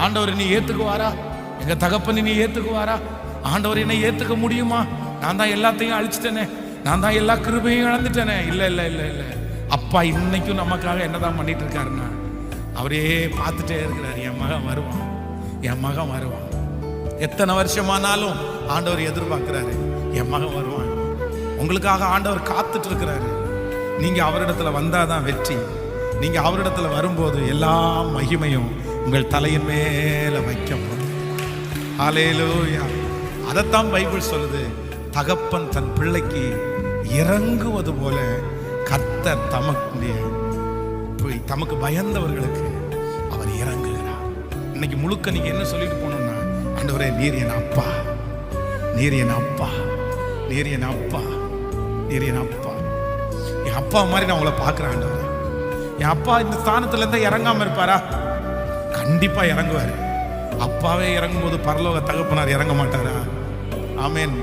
ஆண்டவர் நீ ஏத்துக்குவாரா? எங்க தகப்பன் நீ ஏத்துக்குவாரா? ஆண்டவர் என்னை ஏத்துக்க முடியுமா? நான் தான் எல்லாத்தையும் அழிச்சிட்டேனே, நான் தான் எல்லா கிருபையும் இழந்துட்டேனே. இல்ல இல்ல இல்ல இல்ல, அப்பா இன்னைக்கும் நமக்காக என்னதான் பண்ணிட்டு இருக்காருன்னா, அவரே பார்த்துட்டே இருக்கிறார். என் மகன் வருவான், என் மகன் வருவான். எத்தனை வருஷமானாலும் ஆண்டவர் எதிர்பார்க்கிறாரு, என் மகன் வருவான். உங்களுக்காக ஆண்டவர் காத்துட்டு இருக்கிறாரு. நீங்க அவரிடத்துல வந்தாதான் வெற்றி. நீங்க அவரிடத்துல வரும்போது எல்லா மகிமையும் உங்கள் தலையின் மேல வைக்கப்படும். ஹல்லேலூயா. அதைத்தான் பைபிள் சொல்லுது, தகப்பன் தன் பிள்ளைக்கு இறங்குவது போல கர்த்தர் தமக்கு பயந்தவர்களுக்கு அவர் இறங்குகிறார். இன்னைக்கு முழுக்க நீங்க என்ன சொல்லிட்டு போனோம்னா, ஆண்டவரே நீர் என் அப்பா, நீர் என் அப்பா, நீர் என் அப்பா, நீர் என் அப்பா. என் அப்பா மாதிரி நான் உங்களை பார்க்கிறேன் ஆண்டவரே. என் அப்பா இந்த ஸ்தானத்துல இருந்தா இறங்காம இருப்பாரா? கண்டிப்பா இறங்குவாரு. அப்பாவே இறங்கும் போது பரலோக தகப்பனார் இறங்க மாட்டாரா? ஆமென்.